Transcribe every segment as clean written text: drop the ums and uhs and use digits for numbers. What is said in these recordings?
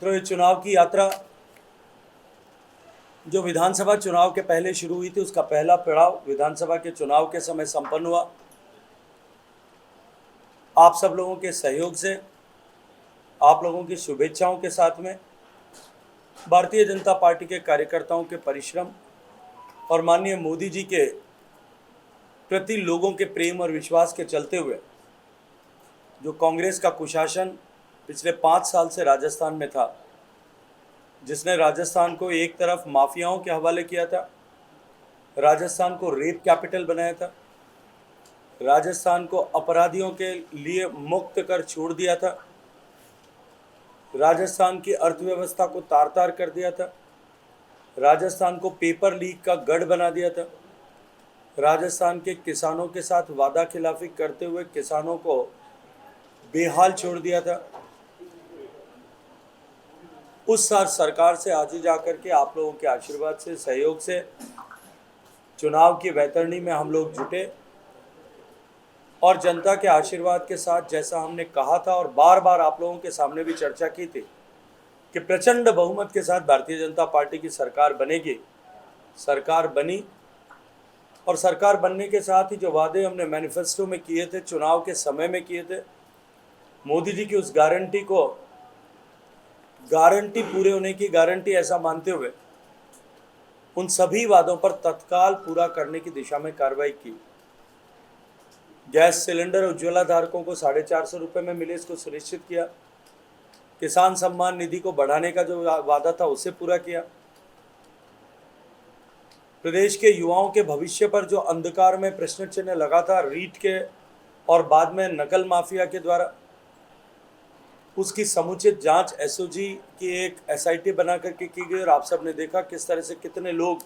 मित्रों, ये चुनाव की यात्रा जो विधानसभा चुनाव के पहले शुरू हुई थी, उसका पहला पड़ाव विधानसभा के चुनाव के समय संपन्न हुआ। आप सब लोगों के सहयोग से, आप लोगों की शुभेच्छाओं के साथ में, भारतीय जनता पार्टी के कार्यकर्ताओं के परिश्रम और माननीय मोदी जी के प्रति लोगों के प्रेम और विश्वास के चलते हुए जो कांग्रेस का कुशासन पिछले 5 साल से राजस्थान में था, जिसने राजस्थान को एक तरफ माफियाओं के हवाले किया था, राजस्थान को रेप कैपिटल बनाया था, राजस्थान को अपराधियों के लिए मुक्त कर छोड़ दिया था, राजस्थान की अर्थव्यवस्था को तार तार कर दिया था, राजस्थान को पेपर लीक का गढ़ बना दिया था, राजस्थान के किसानों के साथ वादा खिलाफी करते हुए किसानों को बेहाल छोड़ दिया था। उस सरकार से आज ही जाकर के आप लोगों के आशीर्वाद से, सहयोग से चुनाव की वैतरणी में हम लोग जुटे और जनता के आशीर्वाद के साथ, जैसा हमने कहा था और बार बार आप लोगों के सामने भी चर्चा की थी कि प्रचंड बहुमत के साथ भारतीय जनता पार्टी की सरकार बनेगी, सरकार बनी। और सरकार बनने के साथ ही जो वादे हमने मैनिफेस्टो में किए थे, चुनाव के समय में किए थे, मोदी जी की उस गारंटी पूरे होने की गारंटी ऐसा मानते हुए उन सभी वादों पर तत्काल पूरा करने की दिशा में कार्रवाई की। गैस सिलेंडर उज्ज्वला धारकों को 450 रुपये में मिले, इसको सुनिश्चित किया। किसान सम्मान निधि को बढ़ाने का जो वादा था उसे पूरा किया। प्रदेश के युवाओं के भविष्य पर जो अंधकार में प्रश्न चिन्ह लगा था रीट के और बाद में नकल माफिया के द्वारा, उसकी समुचित जांच एसओजी की एक एसआईटी बना करके की गई और आप सब ने देखा किस तरह से कितने लोग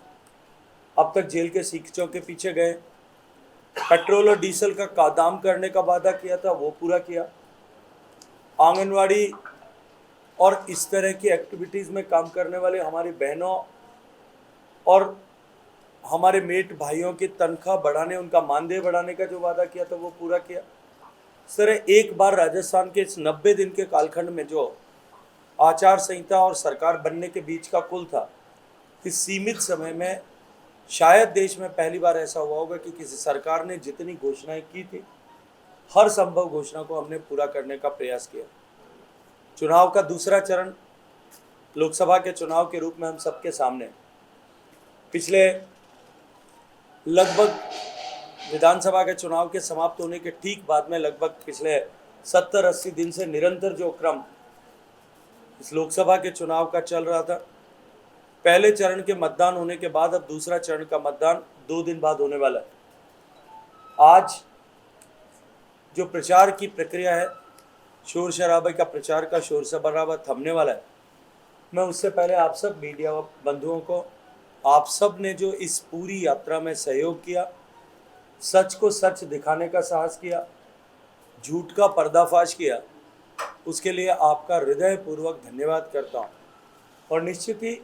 अब तक जेल के सीखचों के पीछे गए। पेट्रोल और डीजल का दाम करने का वादा किया था, वो पूरा किया। आंगनवाड़ी और इस तरह की एक्टिविटीज़ में काम करने वाले हमारी बहनों और हमारे मेट भाइयों की तनख्वाह बढ़ाने, उनका मानदेय बढ़ाने का जो वादा किया था वो पूरा किया। इस तरह एक बार राजस्थान के इस 90 दिन के कालखंड में जो आचार संहिता और सरकार बनने के बीच का कुल था, इस सीमित समय में शायद देश में पहली बार ऐसा हुआ होगा कि किसी सरकार ने जितनी घोषणाएं की थी, हर संभव घोषणा को हमने पूरा करने का प्रयास किया। चुनाव का दूसरा चरण लोकसभा के चुनाव के रूप में हम सबके सामने पिछले लगभग विधानसभा के चुनाव के समाप्त होने के ठीक बाद में लगभग पिछले 70-80 दिन से निरंतर जो क्रम इस लोकसभा के चुनाव का चल रहा था, पहले चरण के मतदान होने के बाद अब दूसरा चरण का मतदान 2 दिन बाद होने वाला है। आज जो प्रचार की प्रक्रिया है, शोर शराबे का प्रचार का शोर शराबा थमने वाला है। मैं उससे पहले आप सब मीडिया बंधुओं को, आप सब ने जो इस पूरी यात्रा में सहयोग किया, सच को सच दिखाने का साहस किया, झूठ का पर्दाफाश किया, उसके लिए आपका हृदयपूर्वक धन्यवाद करता हूँ। और निश्चित ही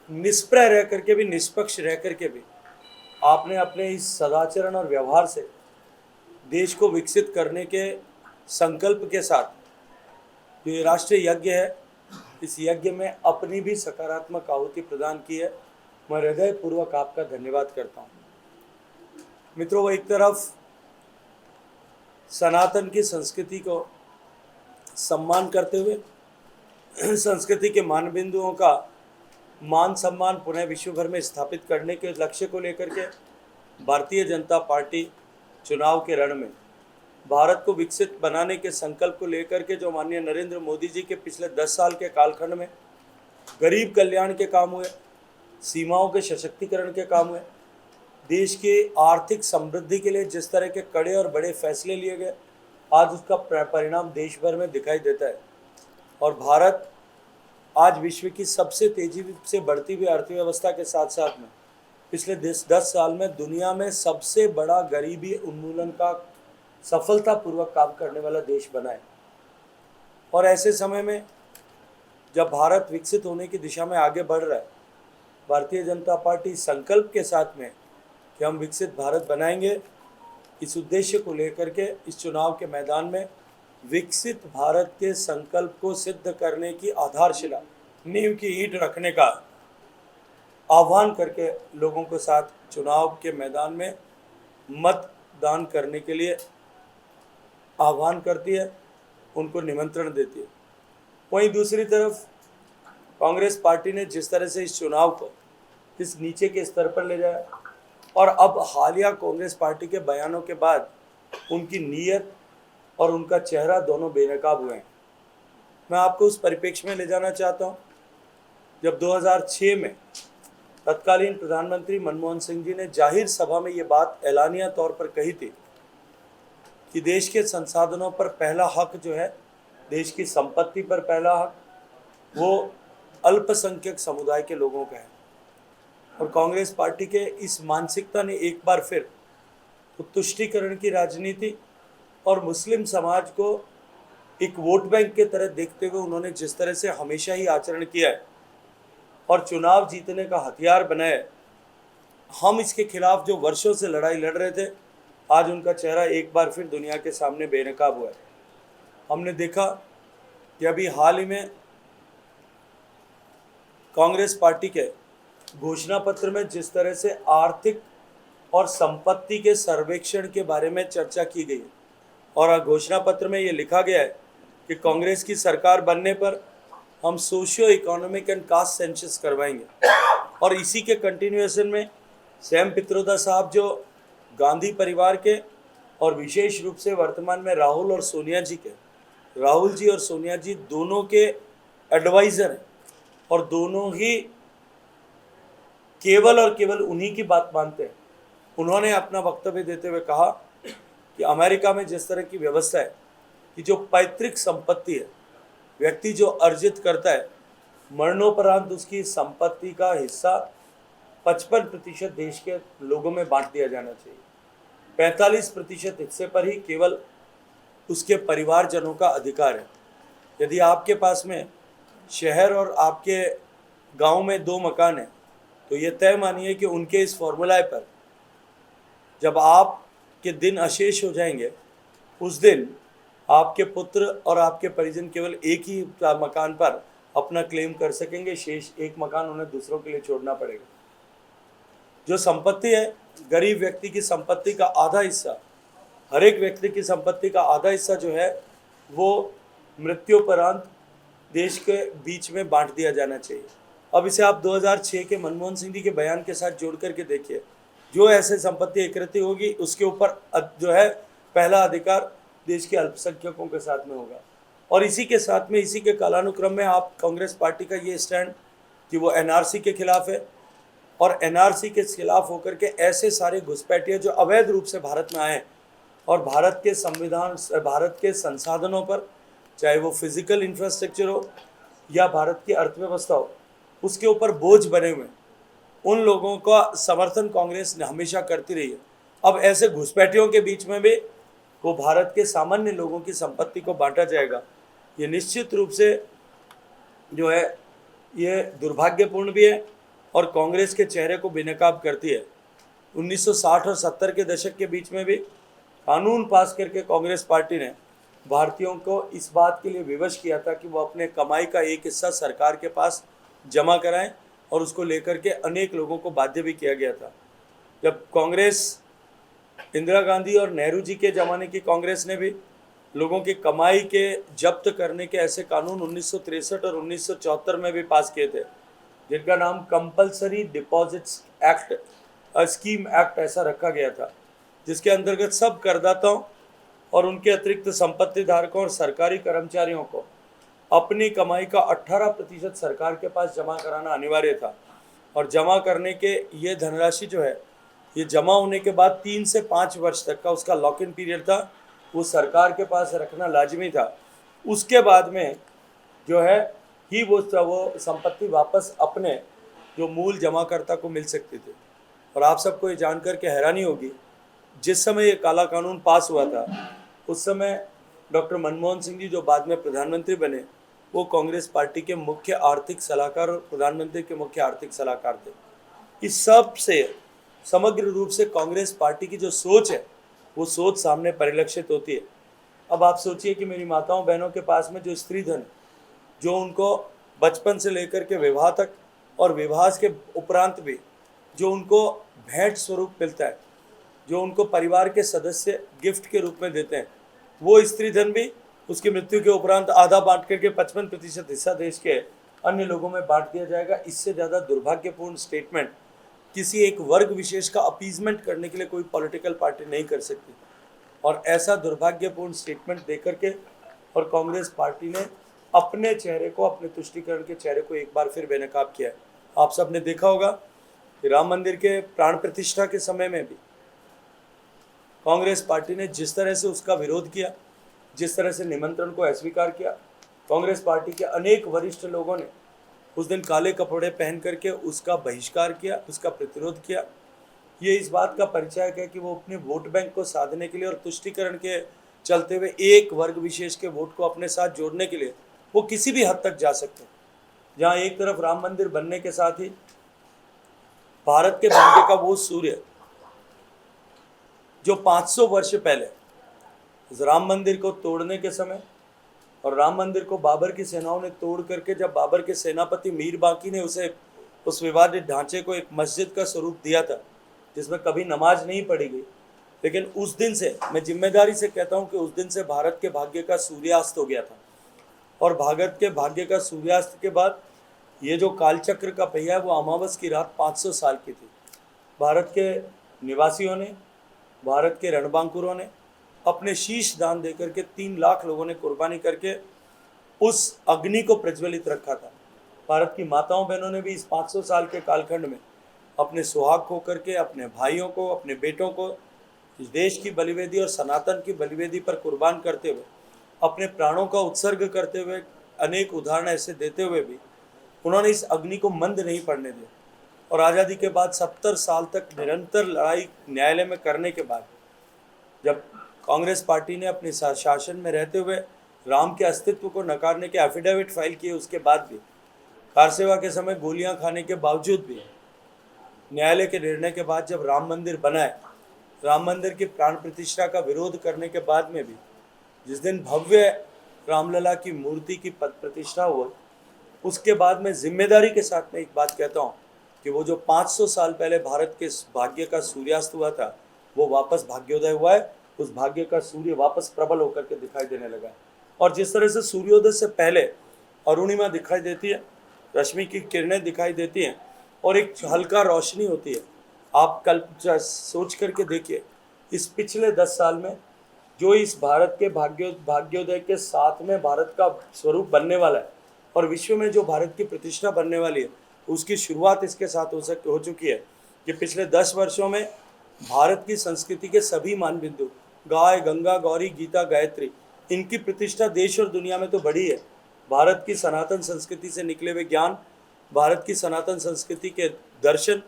निष्प्रह रह करके भी, निष्पक्ष रह करके भी आपने अपने इस सदाचरण और व्यवहार से देश को विकसित करने के संकल्प के साथ जो ये राष्ट्रीय यज्ञ है, इस यज्ञ में अपनी भी सकारात्मक आहुति प्रदान की है। मैं हृदयपूर्वक आपका धन्यवाद करता हूँ। मित्रों, वो एक तरफ सनातन की संस्कृति को सम्मान करते हुए संस्कृति के मानबिंदुओं का मान सम्मान पुनः विश्व भर में स्थापित करने के लक्ष्य को लेकर के भारतीय जनता पार्टी चुनाव के रण में भारत को विकसित बनाने के संकल्प को लेकर के जो माननीय नरेंद्र मोदी जी के पिछले 10 साल के कालखंड में गरीब कल्याण के काम हुए, सीमाओं के सशक्तिकरण के काम हुए, देश के आर्थिक समृद्धि के लिए जिस तरह के कड़े और बड़े फैसले लिए गए, आज उसका परिणाम देश भर में दिखाई देता है। और भारत आज विश्व की सबसे तेजी से बढ़ती हुई अर्थव्यवस्था के साथ साथ में पिछले 10 साल में दुनिया में सबसे बड़ा गरीबी उन्मूलन का सफलतापूर्वक काम करने वाला देश बना है। और ऐसे समय में जब भारत विकसित होने की दिशा में आगे बढ़ रहा है, भारतीय जनता पार्टी संकल्प के साथ में कि हम विकसित भारत बनाएंगे, इस उद्देश्य को लेकर के इस चुनाव के मैदान में विकसित भारत के संकल्प को सिद्ध करने की आधारशिला, नींव की ईंट रखने का आह्वान करके लोगों के साथ चुनाव के मैदान में मतदान करने के लिए आह्वान करती है, उनको निमंत्रण देती है। वहीं दूसरी तरफ कांग्रेस पार्टी ने जिस तरह से इस चुनाव को इस नीचे के स्तर पर ले जाया और अब हालिया कांग्रेस पार्टी के बयानों के बाद उनकी नीयत और उनका चेहरा दोनों बेनकाब हुए हैं। मैं आपको उस परिप्रेक्ष्य में ले जाना चाहता हूँ जब 2006 में तत्कालीन प्रधानमंत्री मनमोहन सिंह जी ने जाहिर सभा में ये बात ऐलानिया तौर पर कही थी कि देश के संसाधनों पर पहला हक जो है, देश की संपत्ति पर पहला हक, वो अल्पसंख्यक समुदाय के लोगों का है। और कांग्रेस पार्टी के इस मानसिकता ने एक बार फिर तुष्टीकरण की राजनीति और मुस्लिम समाज को एक वोट बैंक के तरह देखते हुए उन्होंने जिस तरह से हमेशा ही आचरण किया है और चुनाव जीतने का हथियार बनाया है, हम इसके खिलाफ जो वर्षों से लड़ाई लड़ रहे थे, आज उनका चेहरा एक बार फिर दुनिया के सामने बेनकाब हुआ है। हमने देखा कि अभी हाल ही में कांग्रेस पार्टी के घोषणा पत्र में जिस तरह से आर्थिक और संपत्ति के सर्वेक्षण के बारे में चर्चा की गई और घोषणा पत्र में ये लिखा गया है कि कांग्रेस की सरकार बनने पर हम socio economic and caste census करवाएंगे। और इसी के कंटिन्यूएशन में सैम पित्रोदा साहब जो गांधी परिवार के और विशेष रूप से वर्तमान में राहुल और सोनिया जी के, राहुल जी और सोनिया जी दोनों के एडवाइज़र हैं और दोनों ही केवल और केवल उन्हीं की बात मानते हैं। उन्होंने अपना वक्तव्य देते हुए कहा कि अमेरिका में जिस तरह की व्यवस्था है कि जो पैतृक संपत्ति है, व्यक्ति जो अर्जित करता है, मरणोपरांत उसकी संपत्ति का हिस्सा 55% देश के लोगों में बांट दिया जाना चाहिए। 45% हिस्से पर ही केवल उसके परिवारजनों का अधिकार है। यदि आपके पास में शहर और आपके गांव में 2 मकान हैं तो ये तय मानिए कि उनके इस फॉर्मूला पर जब आपके दिन अशेष हो जाएंगे, उस दिन आपके पुत्र और आपके परिजन केवल एक ही मकान पर अपना क्लेम कर सकेंगे, शेष एक मकान उन्हें दूसरों के लिए छोड़ना पड़ेगा। जो संपत्ति है, गरीब व्यक्ति की संपत्ति का आधा हिस्सा, हर एक व्यक्ति की संपत्ति का आधा हिस्सा जो है वो मृत्युपरांत देश के बीच में बांट दिया जाना चाहिए। अब इसे आप 2006 के मनमोहन सिंह जी के बयान के साथ जोड़ करके देखिए, जो ऐसे संपत्ति एकत्रित होगी उसके ऊपर जो है पहला अधिकार देश के अल्पसंख्यकों के साथ में होगा। और इसी के साथ में, इसी के कालानुक्रम में आप कांग्रेस पार्टी का ये स्टैंड कि वो एनआरसी के खिलाफ है और एनआरसी के खिलाफ होकर के ऐसे सारे घुसपैठिए जो अवैध रूप से भारत में आए और भारत के संविधान, भारत के संसाधनों पर, चाहे वो फिजिकल इंफ्रास्ट्रक्चर हो या भारत की अर्थव्यवस्था हो, उसके ऊपर बोझ बने हुए उन लोगों का समर्थन कांग्रेस ने हमेशा करती रही है। अब ऐसे घुसपैठियों के बीच में भी वो भारत के सामान्य लोगों की संपत्ति को बांटा जाएगा, ये निश्चित रूप से जो है ये दुर्भाग्यपूर्ण भी है और कांग्रेस के चेहरे को बेनकाब करती है। 1960 और 70 के दशक के बीच में भी कानून पास करके कांग्रेस पार्टी ने भारतीयों को इस बात के लिए विवश किया था कि वो अपने कमाई का एक हिस्सा सरकार के पास जमा कराएं और उसको लेकर के अनेक लोगों को बाध्य भी किया गया था। जब कांग्रेस, इंदिरा गांधी और नेहरू जी के ज़माने की कांग्रेस ने भी लोगों की कमाई के जब्त करने के ऐसे कानून 1963 और 1974 में भी पास किए थे, जिनका नाम compulsory deposits act, scheme act ऐसा रखा गया था, जिसके अंतर्गत सब करदाताओं और उनके अतिरिक्त संपत्ति धारकों और सरकारी कर्मचारियों को अपनी कमाई का 18% सरकार के पास जमा कराना अनिवार्य था। और जमा करने के ये धनराशि जो है, ये जमा होने के बाद 3 से 5 वर्ष तक का उसका लॉक इन पीरियड था, वो सरकार के पास रखना लाजमी था। उसके बाद में जो है ही वो संपत्ति वापस अपने जो मूल जमाकर्ता को मिल सकती थी। और आप सबको ये जानकर के हैरानी होगी, जिस समय ये काला कानून पास हुआ था उस समय डॉक्टर मनमोहन सिंह जी जो बाद में प्रधानमंत्री बने, वो कांग्रेस पार्टी के मुख्य आर्थिक सलाहकार और प्रधानमंत्री के मुख्य आर्थिक सलाहकार थे। इस सब से समग्र रूप से कांग्रेस पार्टी की जो सोच है, वो सोच सामने परिलक्षित होती है अब आप सोचिए कि मेरी माताओं बहनों के पास में जो स्त्री धन, जो उनको बचपन से लेकर के विवाह तक और विवाह के उपरांत भी जो उनको भेंट स्वरूप मिलता है, जो उनको परिवार के सदस्य गिफ्ट के रूप में देते हैं, वो स्त्री धन भी उसकी मृत्यु के उपरांत आधा बांट करके 55% हिस्सा देश के अन्य लोगों में बांट दिया जाएगा। इससे ज़्यादा दुर्भाग्यपूर्ण स्टेटमेंट किसी एक वर्ग विशेष का अपीजमेंट करने के लिए कोई पॉलिटिकल पार्टी नहीं कर सकती। और ऐसा दुर्भाग्यपूर्ण स्टेटमेंट देकर के और कांग्रेस पार्टी ने अपने चेहरे को, अपने तुष्टीकरण के चेहरे को एक बार फिर बेनकाब किया है। आप सब ने देखा होगा कि राम मंदिर के प्राण प्रतिष्ठा के समय में भी कांग्रेस पार्टी ने जिस तरह से उसका विरोध किया, जिस तरह से निमंत्रण को अस्वीकार किया, कांग्रेस पार्टी के अनेक वरिष्ठ लोगों ने उस दिन काले कपड़े पहन करके उसका बहिष्कार किया, उसका प्रतिरोध किया। ये इस बात का परिचय है कि वो अपने वोट बैंक को साधने के लिए और तुष्टीकरण के चलते हुए एक वर्ग विशेष के वोट को अपने साथ जोड़ने के लिए वो किसी भी हद तक जा सकते हैं। जहाँ एक तरफ राम मंदिर बनने के साथ ही भारत के भाग्य का वो सूर्य जो 500 वर्ष पहले इस राम मंदिर को तोड़ने के समय और राम मंदिर को बाबर की सेनाओं ने तोड़ करके जब बाबर के सेनापति मीर बाकी ने उसे उस विवादित ढांचे को एक मस्जिद का स्वरूप दिया था जिसमें कभी नमाज नहीं पढ़ी गई, लेकिन उस दिन से मैं जिम्मेदारी से कहता हूं कि उस दिन से भारत के भाग्य का सूर्यास्त हो गया था। और भारत के भाग्य का सूर्यास्त के बाद ये जो कालचक्र का पहिया है वो अमावस की रात 500 साल की थी। भारत के निवासियों ने, भारत के रणबांकुरों ने अपने शीश दान देकर के 3 लाख लोगों ने कुर्बानी करके उस अग्नि को प्रज्वलित रखा था। भारत की माताओं बहनों ने भी इस 500 साल के कालखंड में अपने सुहाग खो करके अपने भाइयों को, अपने बेटों को इस देश की बलिवेदी और सनातन की बलिवेदी पर कुर्बान करते हुए, अपने प्राणों का उत्सर्ग करते हुए, अनेक उदाहरण ऐसे देते हुए भी उन्होंने इस अग्नि को मंद नहीं पड़ने दिया। और आज़ादी के बाद 70 साल तक निरंतर लड़ाई न्यायालय में करने के बाद जब कांग्रेस पार्टी ने अपने शासन में रहते हुए राम के अस्तित्व को नकारने के एफिडेविट फाइल किए, उसके बाद भी कारसेवा के समय गोलियां खाने के बावजूद भी न्यायालय के निर्णय के बाद जब राम मंदिर बनाए, राम मंदिर की प्राण प्रतिष्ठा का विरोध करने के बाद में भी जिस दिन भव्य रामलला की मूर्ति की प्रतिष्ठा हुई, उसके बाद मैं जिम्मेदारी के साथ में एक बात कहता हूँ कि वो जो 500 साल पहले भारत के भाग्य का सूर्यास्त हुआ था वो वापस भाग्योदय हुआ है। उस भाग्य का सूर्य वापस प्रबल होकर के दिखाई देने लगा है। और जिस तरह से सूर्योदय से पहले अरुणिमा दिखाई देती है, रश्मि की किरणें दिखाई देती हैं और एक हल्का रोशनी होती है, आप कल सोच करके देखिए इस पिछले 10 साल में जो इस भारत के भाग्योदय के साथ में भारत का स्वरूप बनने वाला है और विश्व में जो भारत की प्रतिष्ठा बनने वाली है, उसकी शुरुआत इसके साथ हो चुकी है कि पिछले 10 वर्षों में भारत की संस्कृति के सभी मानबिंदु, गाय, गंगा, गौरी, गीता, गायत्री, इनकी प्रतिष्ठा देश और दुनिया में तो बढ़ी है। भारत की सनातन संस्कृति से निकले हुए ज्ञान, भारत की सनातन संस्कृति के दर्शन,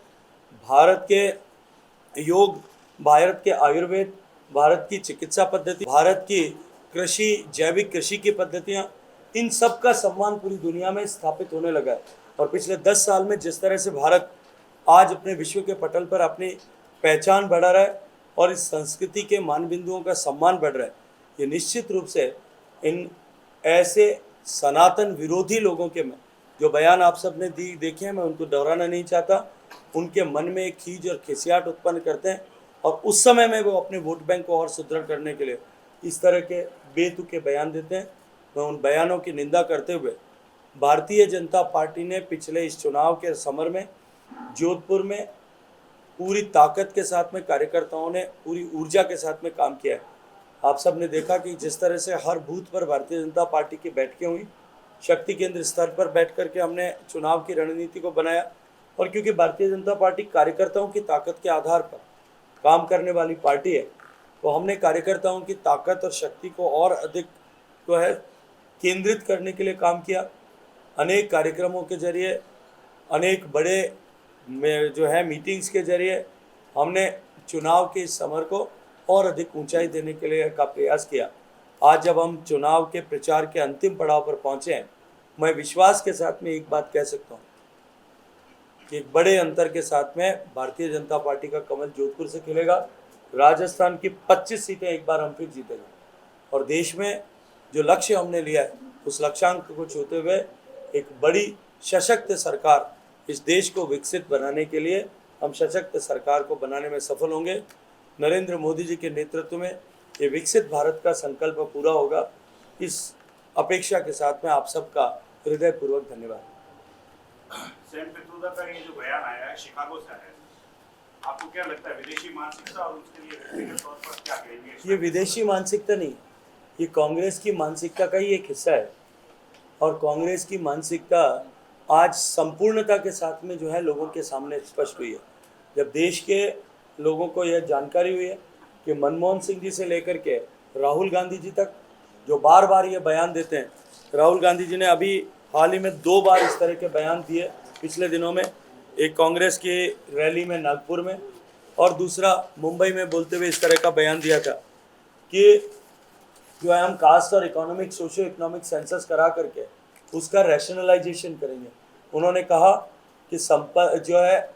भारत के योग, भारत के आयुर्वेद, भारत की चिकित्सा पद्धति, भारत की कृषि, जैविक कृषि की पद्धतियाँ, इन सब का सम्मान पूरी दुनिया में स्थापित होने लगा है। और पिछले 10 साल में जिस तरह से भारत आज अपने विश्व के पटल पर अपनी पहचान बढ़ा रहा है और इस संस्कृति के मानबिंदुओं का सम्मान बढ़ रहा है, ये निश्चित रूप से इन ऐसे सनातन विरोधी लोगों के में जो बयान आप सब ने देखे हैं, मैं उनको दोहराना नहीं चाहता, उनके मन में एक खींच और खिसियाट उत्पन्न करते हैं और उस समय में वो अपने वोट बैंक को और सुदृढ़ करने के लिए इस तरह के बेतुके बयान देते हैं। मैं उन बयानों की निंदा करते हुए भारतीय जनता पार्टी ने पिछले इस चुनाव के समर में जोधपुर में पूरी ताकत के साथ में कार्यकर्ताओं ने पूरी ऊर्जा के साथ में काम किया है। आप सब ने देखा कि जिस तरह से हर बूथ पर भारतीय जनता पार्टी की बैठकें हुई, शक्ति केंद्र स्तर पर बैठ करके हमने चुनाव की रणनीति को बनाया। और क्योंकि भारतीय जनता पार्टी कार्यकर्ताओं की ताकत के आधार पर काम करने वाली पार्टी है, तो हमने कार्यकर्ताओं की ताकत और शक्ति को और अधिक जो है केंद्रित करने के लिए काम किया। अनेक कार्यक्रमों के जरिए, अनेक बड़े में जो है मीटिंग्स के जरिए हमने चुनाव के इस समर को और अधिक ऊंचाई देने के लिए का प्रयास किया। आज जब हम चुनाव के प्रचार के अंतिम पड़ाव पर पहुंचे हैं, मैं विश्वास के साथ में एक बात कह सकता हूं कि एक बड़े अंतर के साथ में भारतीय जनता पार्टी का कमल जोधपुर से खिलेगा। राजस्थान की 25 सीटें एक बार हम फिर जीतेंगे। और देश में जो लक्ष्य हमने लिया है उस लक्ष्यांक को छूते हुए एक बड़ी सशक्त सरकार, इस देश को विकसित बनाने के लिए हम सशक्त सरकार को बनाने में सफल होंगे। नरेंद्र मोदी जी के नेतृत्व में ये विकसित भारत का संकल्प पूरा होगा। इस अपेक्षा के साथ में आप सबका हृदयपूर्वक धन्यवाद। सैम पित्रोदा का ये जो बयान आया है शिकागो से आया है, आपको क्या लगता है विदेशी मानसिकता और उसके लिए व्यक्तिगत तौर पर क्या कहेंगे? ये विदेशी मानसिकता नहीं, ये कांग्रेस की मानसिकता का ही एक हिस्सा है और कांग्रेस की मानसिकता आज संपूर्णता के साथ में जो है लोगों के सामने स्पष्ट हुई है। जब देश के लोगों को यह जानकारी हुई है कि मनमोहन सिंह जी से लेकर के राहुल गांधी जी तक जो बार बार ये बयान देते हैं, राहुल गांधी जी ने अभी हाल ही में 2 बार इस तरह के बयान दिए पिछले दिनों में, एक कांग्रेस की रैली में नागपुर में और दूसरा मुंबई में बोलते हुए इस तरह का बयान दिया था कि जो है हम कास्ट और इकोनॉमिक सोशियो इकोनॉमिक सेंसस करा करके उसका रैशनलाइजेशन करेंगे। उन्होंने कहा कि जो है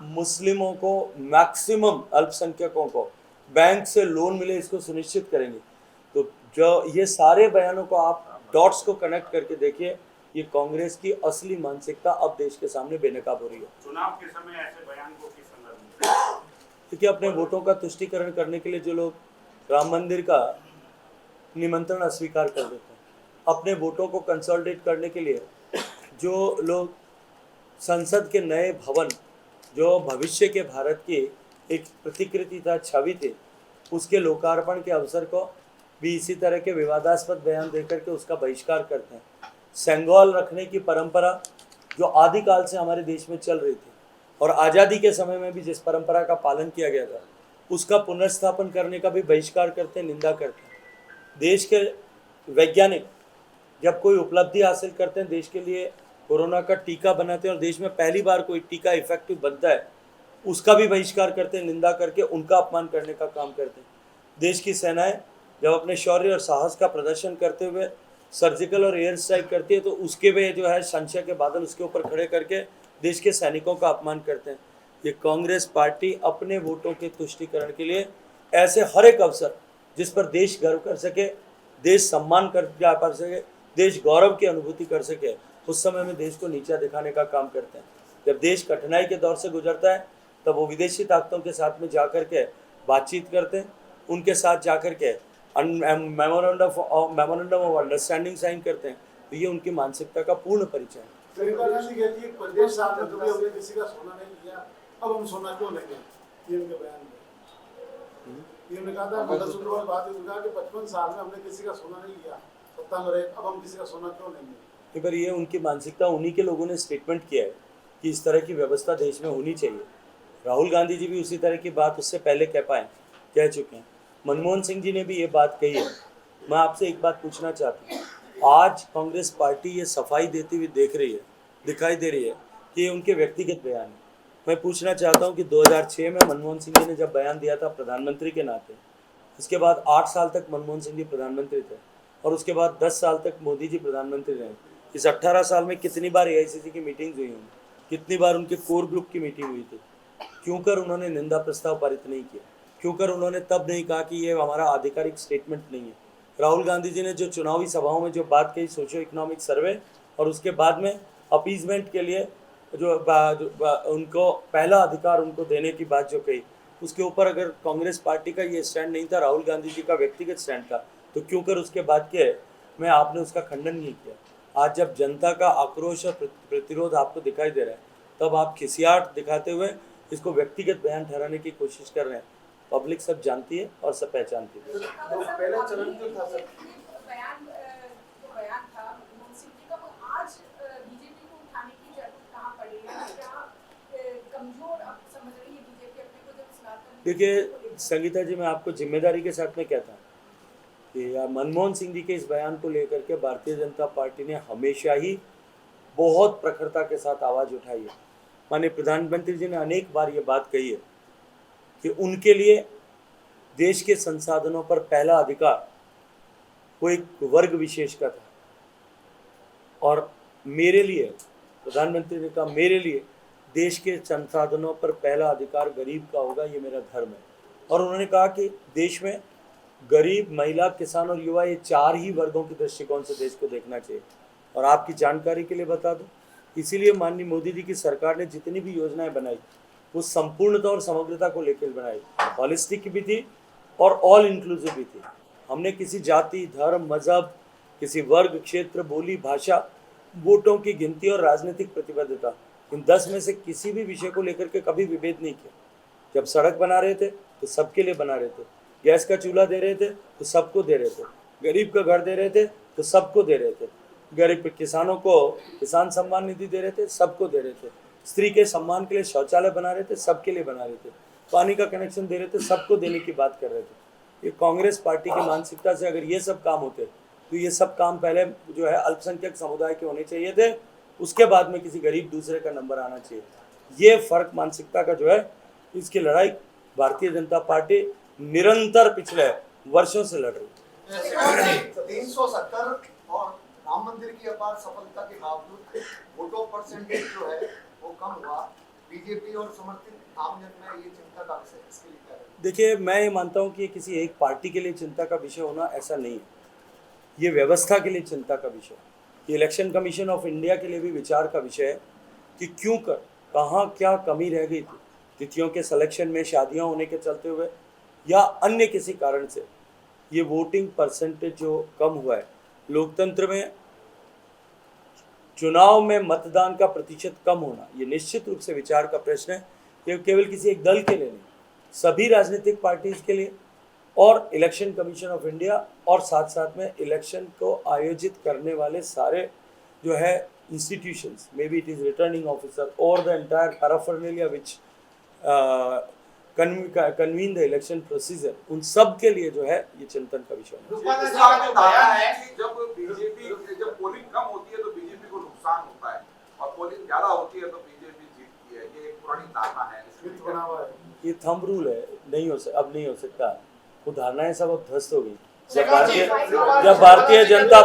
मुस्लिमों को, मैक्सिमम अल्पसंख्यकों को बैंक से लोन मिले, इसको सुनिश्चित करेंगे। तो जो ये सारे बयानों को आप डॉट्स को कनेक्ट करके देखिए, ये कांग्रेस की असली मानसिकता अब देश के सामने बेनकाब हो रही है। चुनाव के समय ऐसे बयान को किस संदर्भ में? क्योंकि अपने वोटों का तुष्टीकरण करने के लिए जो लोग राम मंदिर का निमंत्रण अस्वीकार कर देते हैं, अपने वोटों को कंसोलिडेट करने के लिए जो लोग संसद के नए भवन, जो भविष्य के भारत की एक प्रतिकृति था, छवि थी, उसके लोकार्पण के अवसर को भी इसी तरह के विवादास्पद बयान देकर के उसका बहिष्कार करते हैं। सेंगोल रखने की परंपरा जो आदिकाल से हमारे देश में चल रही थी और आज़ादी के समय में भी जिस परंपरा का पालन किया गया था, उसका पुनर्स्थापन करने का भी बहिष्कार करते हैं, निंदा करते हैं। देश के वैज्ञानिक जब कोई उपलब्धि हासिल करते हैं, देश के लिए कोरोना का टीका बनाते हैं और देश में पहली बार कोई टीका इफेक्टिव बनता है, उसका भी बहिष्कार करते हैं, निंदा करके उनका अपमान करने का काम करते हैं। देश की सेनाएं जब अपने शौर्य और साहस का प्रदर्शन करते हुए सर्जिकल और एयर स्ट्राइक करती है, तो उसके भी जो है संशय के बादल उसके ऊपर खड़े करके देश के सैनिकों का अपमान करते हैं। ये कांग्रेस पार्टी अपने वोटों के तुष्टीकरण के लिए ऐसे हर एक अवसर जिस पर देश गर्व कर सके, देश सम्मान कर पा सके, देश गौरव की अनुभूति कर सके, उस समय में देश को नीचा दिखाने का काम करते हैं। जब देश कठिनाई के दौर से गुजरता है तब वो विदेशी ताकतों के साथ में जाकर के बातचीत करते हैं, उनके साथ जाकर के मेमोरेंडम ऑफ अंडरस्टैंडिंग साइन करते हैं। तो ये उनकी मानसिकता का पूर्ण परिचय है। प्रियंका गांधी कहती है प्रदेश साहब ने कभी हमने किसी का सोना नहीं लिया, अब हम सोना क्यों लेंगे? ये उनके बयान में पीएम ने कहा था, मंगलसूत्र बात कहा कि 55 साल में हमने किसी का सोना नहीं लिया, सत्ता में रहे, अब हम किसी का सोना क्यों लेंगे? पर ये उनकी मानसिकता, उन्हीं के लोगों ने स्टेटमेंट किया है कि इस तरह की व्यवस्था देश में होनी चाहिए। राहुल गांधी जी भी उसी तरह की बात उससे पहले कह चुके हैं। मनमोहन सिंह जी ने भी ये बात कही है। मैं आपसे एक बात पूछना चाहता हूँ, आज कांग्रेस पार्टी ये सफाई देती हुई दिखाई दे रही है कि ये उनके व्यक्तिगत बयान है। मैं पूछना चाहता हूँ कि 2006 में मनमोहन सिंह जी ने जब बयान दिया था प्रधानमंत्री के नाते, उसके बाद 8 साल तक मनमोहन सिंह जी प्रधानमंत्री थे और उसके बाद 10 साल तक मोदी जी प्रधानमंत्री रहे। इस 18 साल में कितनी बार AICC की मीटिंग्स हुई होंगी, कितनी बार उनके कोर ग्रुप की मीटिंग हुई थी? क्यों कर उन्होंने निंदा प्रस्ताव पारित नहीं किया? क्यों कर उन्होंने तब नहीं कहा कि ये हमारा आधिकारिक स्टेटमेंट नहीं है? राहुल गांधी जी ने जो चुनावी सभाओं में जो बात कही सोशियो इकोनॉमिक सर्वे, और उसके बाद में अपीजमेंट के लिए जो उनको पहला अधिकार उनको देने की बात जो कही, उसके ऊपर अगर कांग्रेस पार्टी का ये स्टैंड नहीं था, राहुल गांधी जी का व्यक्तिगत स्टैंड था, तो क्यों कर उसके बाद के में आपने उसका खंडन नहीं किया? आज जब जनता का आक्रोश और प्रतिरोध आपको दिखाई दे रहा है, तब आप खिसियाट दिखाते हुए इसको व्यक्तिगत बयान ठहराने की कोशिश कर रहे हैं। पब्लिक सब जानती है और सब पहचानती है। पहला चरण जो था सर, बयान था मनमोहन सिंह जी का, वो आज बीजेपी को उठाने की जरूरत कहाँ पड़ी है? क्या कमजोर अब समझ रही है बीजेपी अपने को जब स्नातक? देखिए संगीता जी, मैं आपको जिम्मेदारी के साथ में कहता हूँ कि मनमोहन सिंह जी के इस बयान को लेकर के भारतीय जनता पार्टी ने हमेशा ही बहुत प्रखरता के साथ आवाज़ उठाई है। माननीय प्रधानमंत्री जी ने अनेक बार ये बात कही है कि उनके लिए देश के संसाधनों पर पहला अधिकार वो एक वर्ग विशेष का था, और मेरे लिए, प्रधानमंत्री ने कहा, मेरे लिए देश के संसाधनों पर पहला अधिकार गरीब का होगा, ये मेरा धर्म है। और उन्होंने कहा कि देश में गरीब, महिला, किसान और युवा, ये 4 ही वर्गों के दृष्टिकोण से देश को देखना चाहिए। और आपकी जानकारी के लिए बता दूं, इसीलिए माननीय मोदी जी की सरकार ने जितनी भी योजनाएं बनाई वो संपूर्णता और समग्रता को लेकर बनाई, हॉलिस्टिक भी थी और ऑल इंक्लूसिव भी थी। हमने किसी जाति, धर्म, मजहब, किसी वर्ग, क्षेत्र, बोली, भाषा, वोटों की गिनती और राजनीतिक प्रतिबद्धता, इन 10 में से किसी भी विषय को लेकर के कभी विभेद नहीं किया। जब सड़क बना रहे थे तो सबके लिए बना रहे थे, गैस का चूल्हा दे रहे थे तो सबको दे रहे थे, गरीब का घर दे रहे थे तो सबको दे रहे थे, गरीब किसानों को किसान सम्मान निधि दे रहे थे, सबको दे रहे थे, स्त्री के सम्मान के लिए शौचालय बना रहे थे, सबके लिए बना रहे थे, पानी का कनेक्शन दे रहे थे, सबको देने की बात कर रहे थे। ये कांग्रेस पार्टी की मानसिकता से अगर ये सब काम होते तो ये सब काम पहले जो है अल्पसंख्यक समुदाय के होने चाहिए थे, उसके बाद में किसी गरीब दूसरे का नंबर आना चाहिए। ये फर्क मानसिकता का जो है, इसकी लड़ाई भारतीय जनता पार्टी निरंतर पिछले वर्षों से लड़ रही है। 370 और राम मंदिर की अपार सफलता के बावजूद वोटों परसेंटेज जो है वो कम हुआ, बीजेपी और समर्थित आम जन में ये चिंता का विषय, इसके लिए क्या है? देखिए, मैं ये मानता हूँ कि किसी एक पार्टी के लिए चिंता का विषय होना ऐसा नहीं है, ये व्यवस्था के लिए चिंता का विषय है। ये इलेक्शन कमीशन ऑफ इंडिया के लिए भी विचार का विषय है कि क्यों कहाँ क्या कमी रह गई थी, तिथियों के सिलेक्शन में, शादियाँ होने के चलते हुए या अन्य किसी कारण से ये वोटिंग परसेंटेज जो कम हुआ है। लोकतंत्र में चुनाव में मतदान का प्रतिशत कम होना ये निश्चित रूप से विचार का प्रश्न है। ये केवल किसी एक दल के लिए नहीं, सभी राजनीतिक पार्टीज के लिए और इलेक्शन कमीशन ऑफ इंडिया और साथ साथ में इलेक्शन को आयोजित करने वाले सारे जो है institutions, may be it is returning officer और the entire paraphernalia which convene the election procedure, उन सब के लिए जो है ये चिंतन का विषय है। जब बीजेपी जब पोलिंग कम होती है तो बीजेपी को नुकसान होता है और पोलिंग ज्यादा होती है तो बीजेपी जीतती है, ये एक पुरानी धारणा है। ये थंब रूल है, नहीं हो सकता, अब नहीं हो सकता। वो धारणाएं सब अब ध्वस्त हो गई। जब भारतीय जनता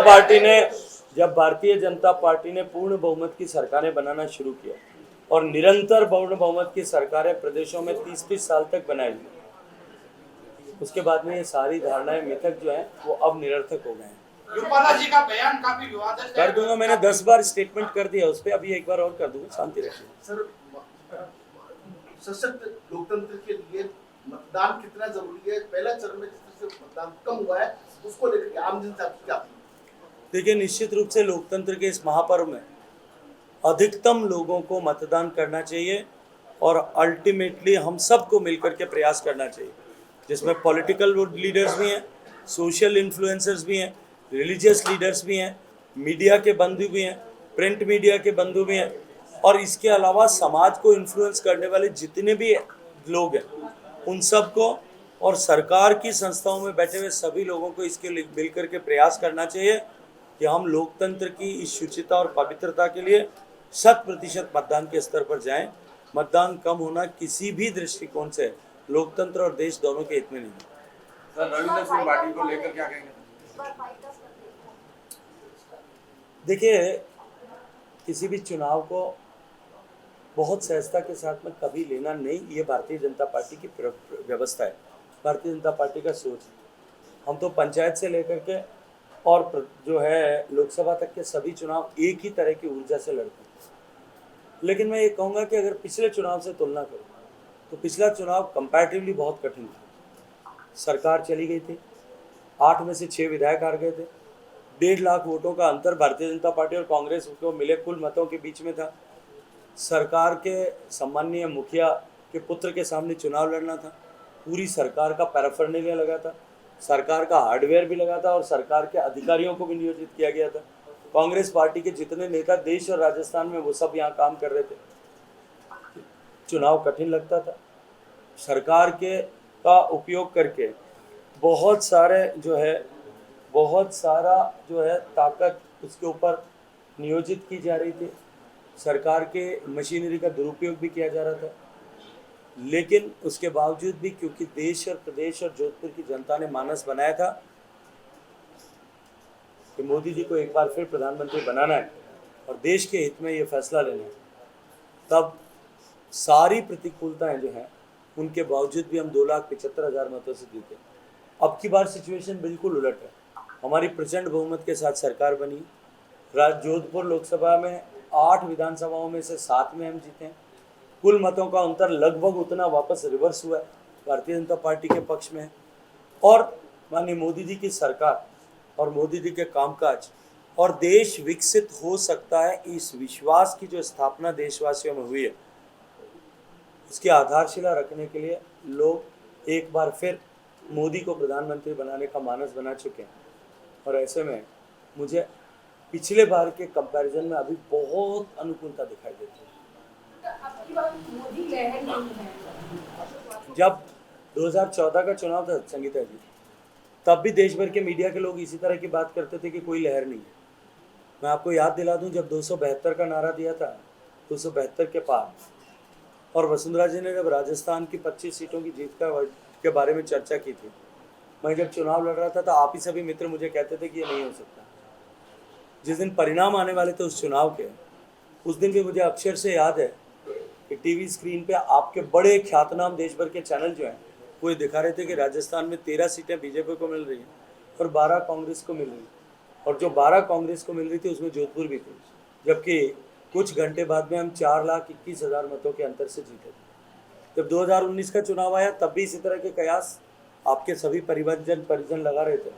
पार्टी ने पूर्ण बहुमत की सरकारें बनाना शुरू किया और निरंतर पूर्ण बहुमत की सरकारें प्रदेशों में 30-30 साल तक बनाई, उसके बाद में ये सारी धारणाएं, मिथक जो है वो अब निरर्थक हो गए हैं। रूपाला जी का बयान काफी विवादित कर दूंगा, मैंने 10 बार स्टेटमेंट कर दिया उस पर, अभी एक बार और कर दूंगा, शांति रखिए। सर, सशक्त लोकतंत्र के लिए मतदान कितना जरूरी है? पहला चरण में जिस तरह से मतदान कम हुआ है उसको लेकर के आम जनता की क्या? देखिए, निश्चित रूप से लोकतंत्र के इस महापर्व में अधिकतम लोगों को मतदान करना चाहिए और अल्टीमेटली हम सबको मिलकर के प्रयास करना चाहिए, जिसमें पॉलिटिकल लीडर्स भी हैं, सोशल इन्फ्लुएंसर्स भी हैं, रिलीजियस लीडर्स भी हैं, मीडिया के बंधु भी हैं, प्रिंट मीडिया के बंधु भी हैं, और इसके अलावा समाज को इन्फ्लुएंस करने वाले जितने भी लोग हैं उन सब को और सरकार की संस्थाओं में बैठे हुए सभी लोगों को इसके लिए मिलकर के प्रयास करना चाहिए कि हम लोकतंत्र की इस शुचिता और पवित्रता के लिए 100% मतदान के स्तर पर जाएं। मतदान कम होना किसी भी दृष्टिकोण से लोकतंत्र और देश दोनों के हित में नहीं है। सर, रविंद्र सिंह पाटिल को लेकर क्या कहेंगे? देखिए, किसी भी चुनाव को बहुत सहजता के साथ में कभी लेना नहीं, ये भारतीय जनता पार्टी की व्यवस्था है, भारतीय जनता पार्टी का सोच है। हम तो पंचायत से लेकर के और जो है लोकसभा तक के सभी चुनाव एक ही तरह की ऊर्जा से लड़ते हैं। लेकिन मैं ये कहूँगा कि अगर पिछले चुनाव से तुलना करूँ तो पिछला चुनाव कंपैरेटिवली बहुत कठिन था। सरकार चली गई थी, 8 में से 6 विधायक हार गए थे, 1.5 लाख वोटों का अंतर भारतीय जनता पार्टी और कांग्रेस को मिले कुल मतों के बीच में था। सरकार के सम्मानीय मुखिया के पुत्र के सामने चुनाव लड़ना था, पूरी सरकार का पैराफर्नेलिया लगा था, सरकार का हार्डवेयर भी लगा था और सरकार के अधिकारियों को भी नियोजित किया गया था। कांग्रेस पार्टी के जितने नेता देश और राजस्थान में वो सब यहाँ काम कर रहे थे। चुनाव कठिन लगता था। सरकार के का उपयोग करके बहुत सारा जो है ताकत उसके ऊपर नियोजित की जा रही थी। सरकार के मशीनरी का दुरुपयोग भी किया जा रहा था। लेकिन उसके बावजूद भी क्योंकि देश और प्रदेश और जोधपुर की जनता ने मानस बनाया था कि मोदी जी को एक बार फिर प्रधानमंत्री बनाना है और देश के हित में ये फैसला लेना है, तब सारी प्रतिकूलताएं जो हैं उनके बावजूद भी हम 2,75,000 मतों से जीते। अब की बार सिचुएशन बिल्कुल उलट है। हमारी प्रचंड बहुमत के साथ सरकार बनी। जोधपुर लोकसभा में 8 विधानसभाओं में से 7 में हम जीते हैं। कुल मतों का अंतर लगभग उतना वापस रिवर्स हुआ है, भारतीय जनता पार्टी के पक्ष में है। और माननीय मोदी जी की सरकार और मोदी जी के कामकाज और देश विकसित हो सकता है, इस विश्वास की जो स्थापना देशवासियों में हुई है, इसकी आधारशिला रखने के लिए लोग एक बार फिर मोदी को प्रधानमंत्री बनाने का मानस बना चुके हैं। और ऐसे में मुझे पिछले बार के कंपैरिजन में अभी बहुत अनुकूलता दिखाई देती है। अब की बार मोदी लहर नहीं है। जब 2014 का चुनाव था संगीता जी, तब भी देश भर के मीडिया के लोग इसी तरह की बात करते थे कि कोई लहर नहीं है। मैं आपको याद दिला दूं, जब 272 का नारा दिया था, 272 के पार, और वसुंधरा जी ने जब राजस्थान की 25 सीटों की जीत के बारे में चर्चा की थी, मैं जब चुनाव लड़ रहा था तो आप ही सभी मित्र मुझे कहते थे कि ये नहीं हो सकता। जिस दिन परिणाम आने वाले थे उस चुनाव के, उस दिन भी मुझे अक्षर से याद है कि टीवी स्क्रीन पे आपके बड़े ख्यातनाम देश भर के चैनल जो हैं वो ये दिखा रहे थे कि राजस्थान में 13 सीटें बीजेपी को मिल रही हैं और 12 कांग्रेस को मिल रही हैं, और जो 12 कांग्रेस को मिल रही थी उसमें जोधपुर भी थी। जबकि कुछ घंटे बाद में हम 4,21,000 मतों के अंतर से जीते थे। जब 2019 का चुनाव आया तब भी इसी तरह के कयास आपके सभी परिजन लगा रहे थे,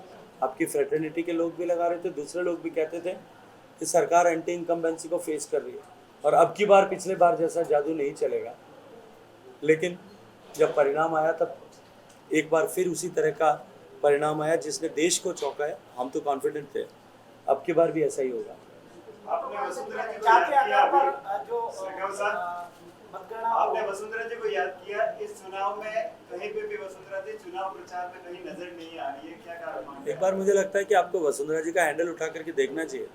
आपकी फ्रेटर्निटी के लोग भी लगा रहे थे, दूसरे लोग भी कहते थे कि सरकार एंटी इनकम्बेंसी को फेस कर रही है और अब की बार पिछले बार जैसा जादू नहीं चलेगा। लेकिन जब परिणाम आया तब एक बार फिर उसी तरह का परिणाम आया जिसने देश को चौंकाया। हम तो कॉन्फिडेंट थे, अब की बार भी ऐसा ही होगा। आपने वसुंधरा जी को जाति याद किया आधार अभी। पर जो सरकार साहब, मतगणना आपने वसुंधरा जी को याद किया, इस चुनाव में कहीं पे भी वसुंधरा जी चुनाव प्रचार में कहीं नजर नहीं आ रही है, क्या कारण मानते हैं? एक बार मुझे लगता है कि आपको वसुंधरा जी का हैंडल उठा करके देखना चाहिए।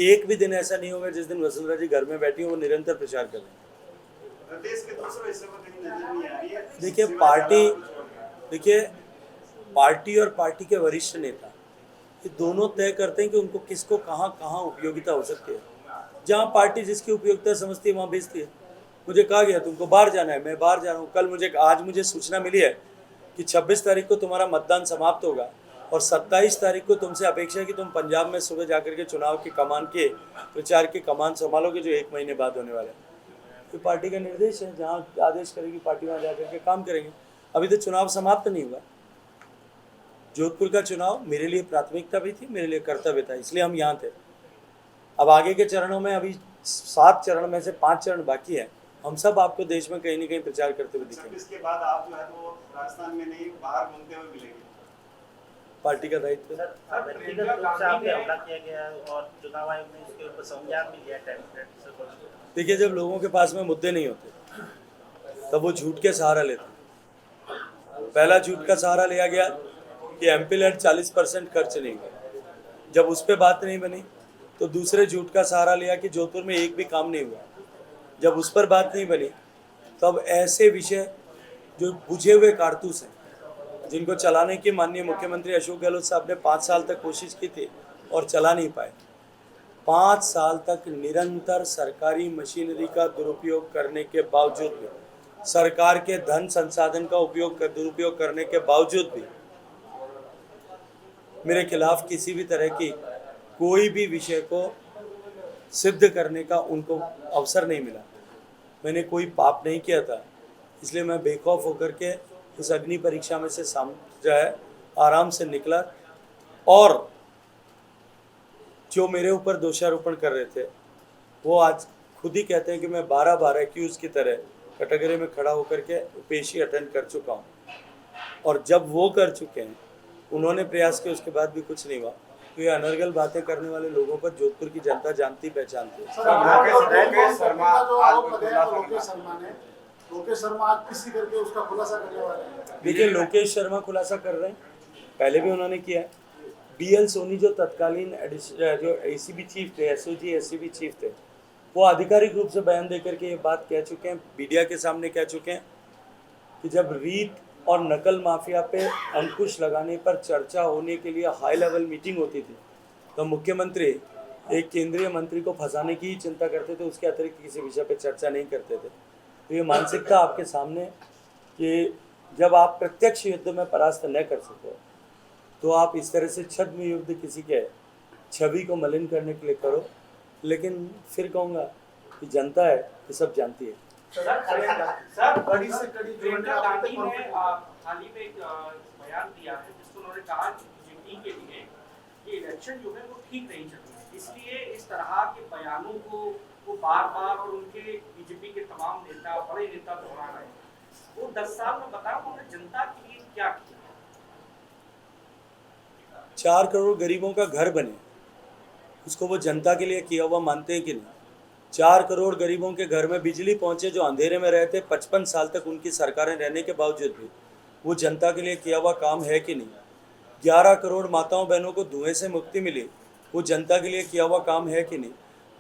एक भी दिन ऐसा नहीं होगा जिस दिन वसुंधरा जी घर में बैठी हो, वो निरंतर प्रचार कर रहे हैं। प्रदेश के दूसरे हिस्सों में कहीं नजर नहीं आ रही है। देखिए पार्टी और पार्टी के वरिष्ठ नेता ये दोनों तय करते हैं कि उनको किसको कहाँ कहाँ उपयोगिता हो सकती है। जहाँ पार्टी जिसकी उपयोगिता समझती है वहाँ भेजती है। मुझे कहा गया तुमको बाहर जाना है, मैं बाहर जा रहा हूँ। आज मुझे सूचना मिली है कि 26 तारीख को तुम्हारा मतदान समाप्त होगा और 27 तारीख को तुमसे अपेक्षा है कि तुम पंजाब में सुबह जाकर के चुनाव की कमान के प्रचार की कमान संभालोगे, जो 1 महीने बाद होने वाला है। तो पार्टी का निर्देश है, जहाँ आदेश करेगी पार्टी वहाँ जाकर के काम करेंगे। अभी तो चुनाव समाप्त नहीं हुआ। जोधपुर का चुनाव मेरे लिए प्राथमिकता भी थी, मेरे लिए कर्तव्य था, इसलिए हम यहाँ थे। अब आगे के चरणों में अभी 7 चरण में से 5 चरण बाकी है। हम सब आपको देश में कहीं न कहीं प्रचार करते हुए दिखेंगे। इसके बाद आप जो है वो राजस्थान में नहीं बाहर घूमते हुए मिलेंगे। पार्टी का दायित्व। व्यक्तिगत रूप से आप पे हमला किया गया और चुनाव आयोग ने इसके ऊपर संज्ञान भी लिया कैंडिडेट से। देखिए, जब लोगों के पास में मुद्दे नहीं होते तब वो झूठ के सहारा लेते हैं। पहला झूठ का सहारा लिया गया कि एमपीलैड 40% खर्च नहीं हुआ। जब उस पर बात नहीं बनी तो दूसरे झूठ का सहारा लिया कि जोधपुर में एक भी काम नहीं हुआ। जब उस पर बात नहीं बनी तब ऐसे विषय जो बुझे हुए कारतूस हैं, जिनको चलाने की माननीय मुख्यमंत्री अशोक गहलोत साहब ने 5 साल तक कोशिश की थी और चला नहीं पाए। 5 साल तक निरंतर सरकारी मशीनरी का दुरुपयोग करने के बावजूद भी, सरकार के धन संसाधन का दुरुपयोग करने के बावजूद भी मेरे खिलाफ किसी भी तरह की कोई भी विषय को सिद्ध करने का उनको अवसर नहीं मिला। मैंने कोई पाप नहीं किया था, इसलिए मैं बेखौफ होकर के उस अग्नि परीक्षा में से जो है आराम से निकला। और जो मेरे ऊपर दोषारोपण कर रहे थे वो आज खुद ही कहते हैं कि मैं 12 एक्यूज की तरह कटघरे में खड़ा होकर के पेशी अटेंड कर चुका हूँ। और जब वो कर चुके हैं, उन्होंने प्रयास किया, उसके बाद भी कुछ नहीं हुआ। तो ये अनर्गल बातें करने वाले लोगों पर जोधपुर की जनता जानती पहचानती है। लोकेश शर्मा आज किसी करके उसका खुलासा करने वाले हैं। देखिए, लोकेश शर्मा खुलासा कर रहे हैं, पहले भी उन्होंने किया है। BL सोनी जो तत्कालीन जो ACB चीफ थे, SOG SCB चीफ थे, वो आधिकारिक रूप से बयान देकर के ये बात कह चुके हैं, मीडिया के सामने कह चुके हैं कि जब रीत और नकल माफिया पे अंकुश लगाने पर चर्चा होने के लिए हाई लेवल मीटिंग होती थी तो मुख्यमंत्री एक केंद्रीय मंत्री को फंसाने की ही चिंता करते थे, उसके अतिरिक्त किसी विषय पे चर्चा नहीं करते थे। तो ये मानसिकता आपके सामने कि जब आप प्रत्यक्ष युद्ध में परास्त न कर सको तो आप इस तरह से छद्म युद्ध किसी के छवि को मलिन करने के लिए करो। लेकिन फिर कहूँगा कि जनता है, ये सब जानती है। सर कड़ी से कड़ी जो प्रियंका है गांधी आपको ने हाल ही में एक बयान दिया है जिसमें उन्होंने कहा कि बीजेपी के लिए ये इलेक्शन जो है वो ठीक नहीं चल रही है, इसलिए इस तरह के बयानों को वो बार बार और उनके बीजेपी के तमाम नेता, बड़े नेता दोहरा रहे हैं। वो 10 साल में बताओ उन्होंने जनता के लिए क्या किया। 4 करोड़ गरीबों का घर बने, उसको वो जनता के लिए किया हुआ मानते हैं कि नहीं? 4 करोड़ गरीबों के घर में बिजली पहुंचे जो अंधेरे में रहते 55 साल तक उनकी सरकारें रहने के बावजूद भी, वो जनता के लिए किया हुआ काम है कि नहीं? 11 करोड़ माताओं बहनों को धुएं से मुक्ति मिली, वो जनता के लिए किया हुआ काम है कि नहीं?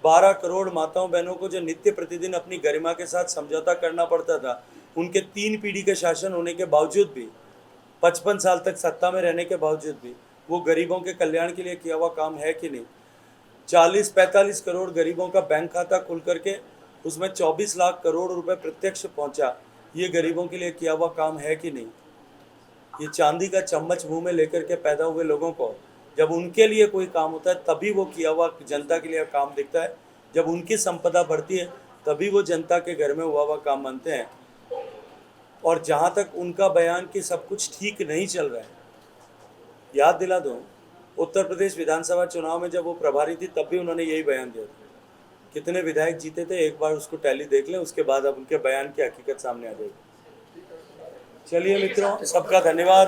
12 करोड़ माताओं बहनों को जो नित्य प्रतिदिन अपनी गरिमा के साथ समझौता करना पड़ता था, उनके 3 पीढ़ी के शासन होने के बावजूद भी, 55 साल तक सत्ता में रहने के बावजूद भी, वो गरीबों के कल्याण के लिए किया हुआ काम है कि नहीं? 40-45 करोड़ गरीबों का बैंक खाता खुल करके उसमें 24 लाख करोड़ रुपए प्रत्यक्ष पहुंचा, ये गरीबों के लिए किया हुआ काम है कि नहीं? ये चांदी का चम्मच मुंह में लेकर के पैदा हुए लोगों को जब उनके लिए कोई काम होता है तभी वो किया हुआ जनता के लिए काम दिखता है, जब उनकी संपदा बढ़ती है तभी वो जनता के घर में हुआ हुआ काम मानते हैं। और जहाँ तक उनका बयान कि सब कुछ ठीक नहीं चल रहा है, याद दिला दूँ, उत्तर प्रदेश विधानसभा चुनाव में जब वो प्रभारी थी तब भी उन्होंने यही बयान दिया था। कितने विधायक जीते थे, एक बार उसको टैली देख लें, उसके बाद अब उनके बयान की हकीकत सामने आ जाएगी। चलिए मित्रों, सबका धन्यवाद।